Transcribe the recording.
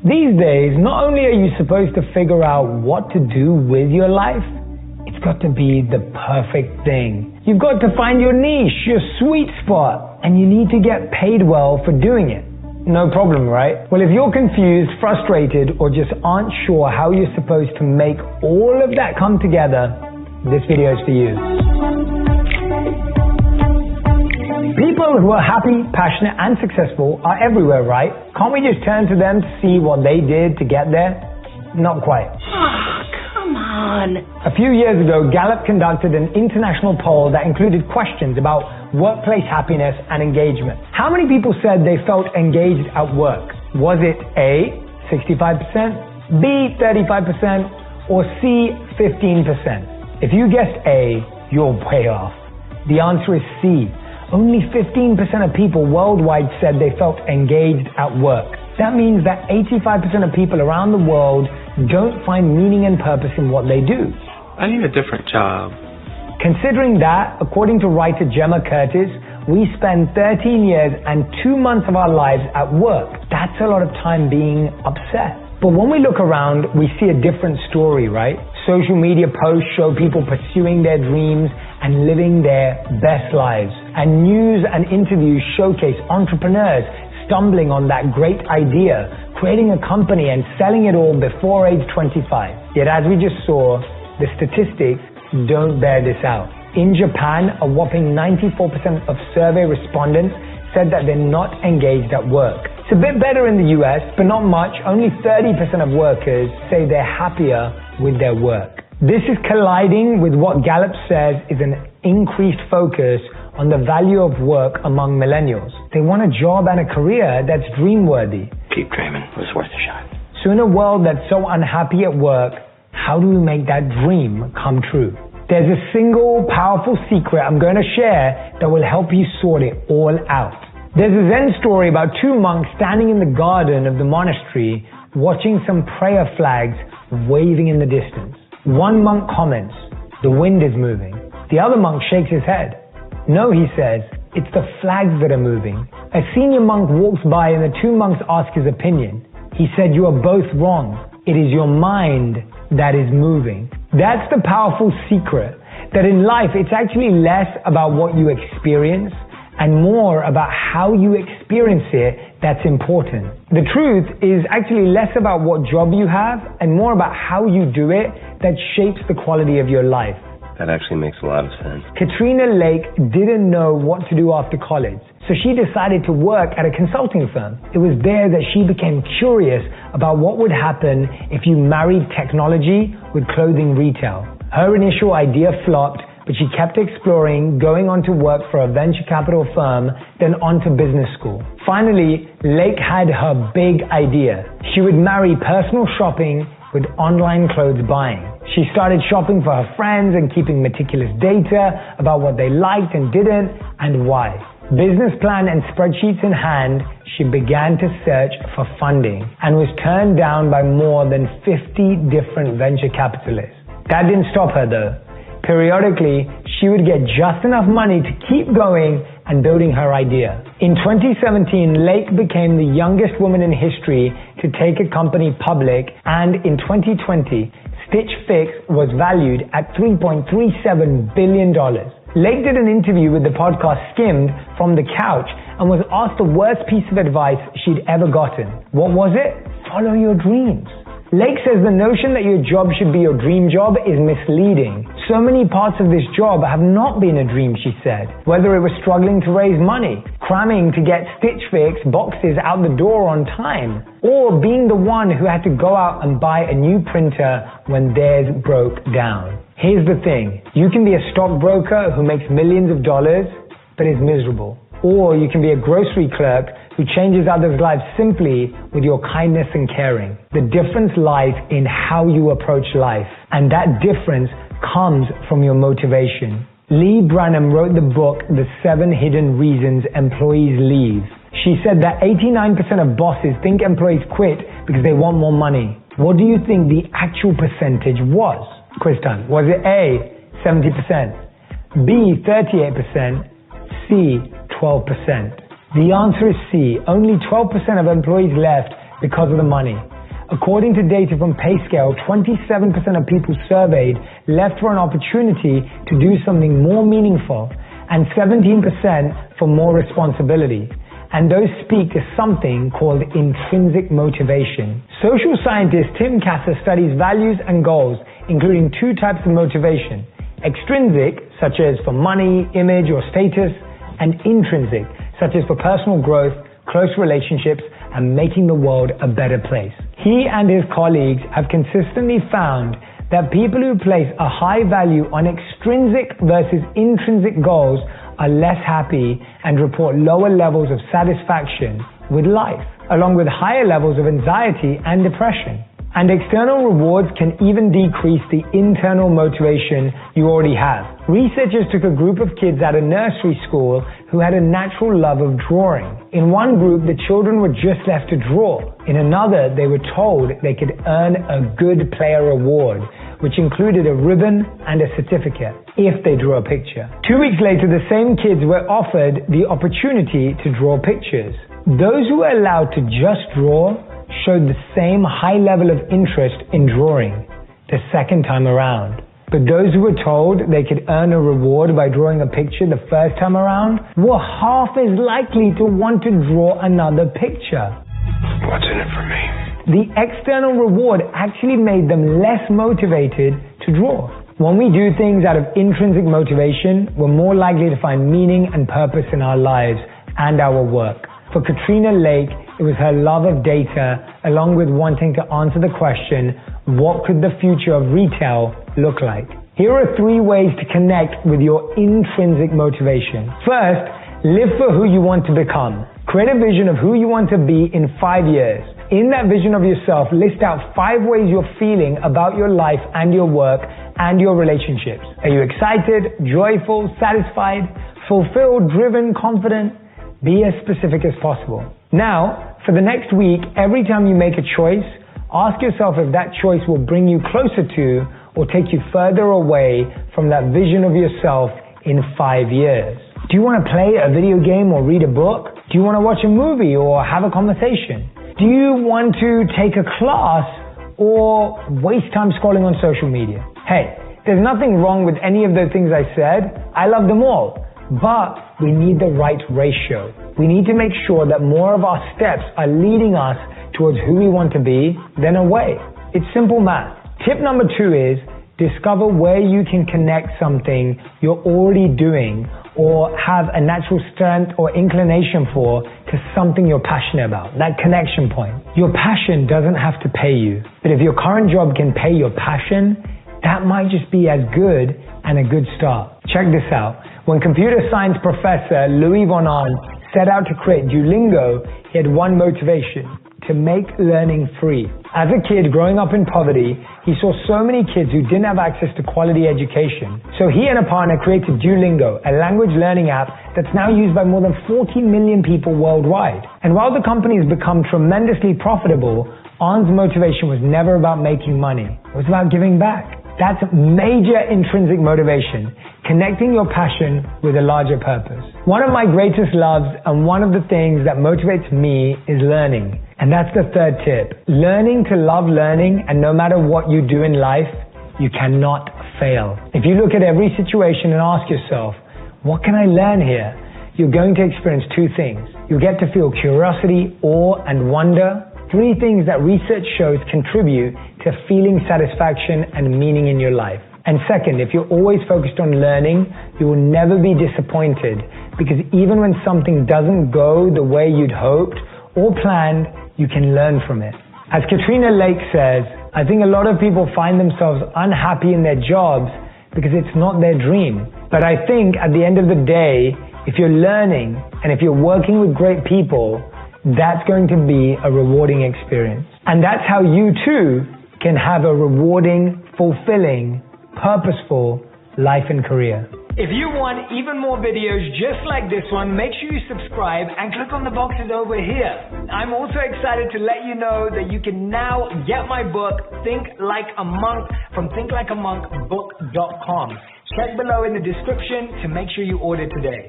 These days, not only are you supposed to figure out what to do with your life, it's got to be the perfect thing. You've got to find your niche, your sweet spot, and you need to get paid well for doing it. No problem, right? Well, if you're confused, frustrated, or just aren't sure how you're supposed to make all of that come together, this video is for you. People who are happy, passionate, and successful are everywhere, right? Can't we just turn to them to see what they did to get there? Not quite. Come on. A few years ago, Gallup conducted an international poll that included questions about workplace happiness and engagement. How many people said they felt engaged at work? Was it A, 65%, B, 35%, or C, 15%? If you guessed A, you're way off. The answer is C. Only 15% of people worldwide said they felt engaged at work. That means that 85% of people around the world don't find meaning and purpose in what they do. I need a different job. Considering that, according to writer Gemma Curtis, we spend 13 years and 2 months of our lives at work. That's a lot of time being upset. But when we look around, we see a different story, right? Social media posts show people pursuing their dreams and living their best lives. And news and interviews showcase entrepreneurs stumbling on that great idea, creating a company and selling it all before age 25. Yet as we just saw, the statistics don't bear this out. In Japan, a whopping 94% of survey respondents said that they're not engaged at work. It's a bit better in the US, but not much. Only 30% of workers say they're happier with their work. This is colliding with what Gallup says is an increased focus on the value of work among millennials. They want a job and a career that's dream-worthy. Keep dreaming. It was worth a shot. So in a world that's so unhappy at work, how do we make that dream come true? There's a single powerful secret I'm going to share that will help you sort it all out. There's a Zen story about 2 monks standing in the garden of the monastery watching some prayer flags waving in the distance. One monk comments, "The wind is moving." The other monk shakes his head. "No," he says, "it's the flags that are moving." A senior monk walks by and the 2 monks ask his opinion. He said, "You are both wrong. It is your mind that is moving." That's the powerful secret, that in life it's actually less about what you experience and more about how you experience it that's important. The truth is actually less about what job you have and more about how you do it that shapes the quality of your life. That actually makes a lot of sense. Katrina Lake didn't know what to do after college, so she decided to work at a consulting firm. It was there that she became curious about what would happen if you married technology with clothing retail. Her initial idea flopped, but she kept exploring, going on to work for a venture capital firm, then on to business school. Finally, Lake had her big idea. She would marry personal shopping with online clothes buying. She started shopping for her friends and keeping meticulous data about what they liked and didn't and why. Business plan and spreadsheets in hand, she began to search for funding and was turned down by more than 50 different venture capitalists. That didn't stop her though. Periodically, she would get just enough money to keep going and building her idea. In 2017, Lake became the youngest woman in history to take a company public, and in 2020, Stitch Fix was valued at $3.37 billion. Lake did an interview with the podcast Skimmed from the couch and was asked the worst piece of advice she'd ever gotten. What was it? Follow your dreams. Lake says the notion that your job should be your dream job is misleading. So many parts of this job have not been a dream, she said. Whether it was struggling to raise money, cramming to get Stitch Fix boxes out the door on time, or being the one who had to go out and buy a new printer when theirs broke down. Here's the thing. You can be a stockbroker who makes millions of dollars, but is miserable. Or you can be a grocery clerk who changes others' lives simply with your kindness and caring. The difference lies in how you approach life, and that difference comes from your motivation. Lee Branham wrote the book, The 7 Hidden Reasons Employees Leave. She said that 89% of bosses think employees quit because they want more money. What do you think the actual percentage was? Quiz time. Was it A, 70%, B, 38%, C, 12%? The answer is C. Only 12% of employees left because of the money. According to data from PayScale, 27% of people surveyed left for an opportunity to do something more meaningful and 17% for more responsibility. And those speak to something called intrinsic motivation. Social scientist Tim Kasser studies values and goals, including two types of motivation: extrinsic, such as for money, image, or status, and intrinsic, such as for personal growth, close relationships, and making the world a better place. He and his colleagues have consistently found that people who place a high value on extrinsic versus intrinsic goals are less happy and report lower levels of satisfaction with life, along with higher levels of anxiety and depression. And external rewards can even decrease the internal motivation you already have. Researchers took a group of kids at a nursery school who had a natural love of drawing. In one group, the children were just left to draw. In another, they were told they could earn a good player award, which included a ribbon and a certificate if they drew a picture. 2 weeks later, the same kids were offered the opportunity to draw pictures. Those who were allowed to just draw showed the same high level of interest in drawing the second time around. But those who were told they could earn a reward by drawing a picture the first time around were half as likely to want to draw another picture. What's in it for me? The external reward actually made them less motivated to draw. When we do things out of intrinsic motivation, we're more likely to find meaning and purpose in our lives and our work. For Katrina Lake, it was her love of data, along with wanting to answer the question, what could the future of retail look like? Here are 3 ways to connect with your intrinsic motivation. First, live for who you want to become. Create a vision of who you want to be in 5 years. In that vision of yourself, list out 5 ways you're feeling about your life and your work and your relationships. Are you excited, joyful, satisfied, fulfilled, driven, confident? Be as specific as possible. Now, for the next week, every time you make a choice, ask yourself if that choice will bring you closer to or take you further away from that vision of yourself in 5 years. Do you want to play a video game or read a book? Do you want to watch a movie or have a conversation? Do you want to take a class or waste time scrolling on social media? Hey, there's nothing wrong with any of the things I said. I love them all. But we need the right ratio. We need to make sure that more of our steps are leading us towards who we want to be than away. It's simple math. Tip number 2 is discover where you can connect something you're already doing or have a natural strength or inclination for to something you're passionate about, that connection point. Your passion doesn't have to pay you, but if your current job can pay your passion, that might just be as good and a good start. Check this out. When computer science professor Louis von Ahn set out to create Duolingo, he had one motivation: to make learning free. As a kid growing up in poverty, he saw so many kids who didn't have access to quality education. So he and a partner created Duolingo, a language learning app that's now used by more than 40 million people worldwide. And while the company has become tremendously profitable, Ahn's motivation was never about making money. It was about giving back. That's major intrinsic motivation, connecting your passion with a larger purpose. One of my greatest loves and one of the things that motivates me is learning. And that's the 3rd tip. Learning to love learning, and no matter what you do in life, you cannot fail. If you look at every situation and ask yourself, what can I learn here? You're going to experience 2 things. You'll get to feel curiosity, awe, and wonder. 3 things that research shows contribute to feeling satisfaction and meaning in your life. And second, if you're always focused on learning, you will never be disappointed, because even when something doesn't go the way you'd hoped or planned, you can learn from it. As Katrina Lake says, I think a lot of people find themselves unhappy in their jobs because it's not their dream. But I think at the end of the day, if you're learning and if you're working with great people, that's going to be a rewarding experience. And that's how you too can have a rewarding, fulfilling, purposeful life and career. If you want even more videos just like this one, make sure you subscribe and click on the boxes over here. I'm also excited to let you know that you can now get my book, Think Like a Monk, from thinklikeamonkbook.com. Check below in the description to make sure you order today.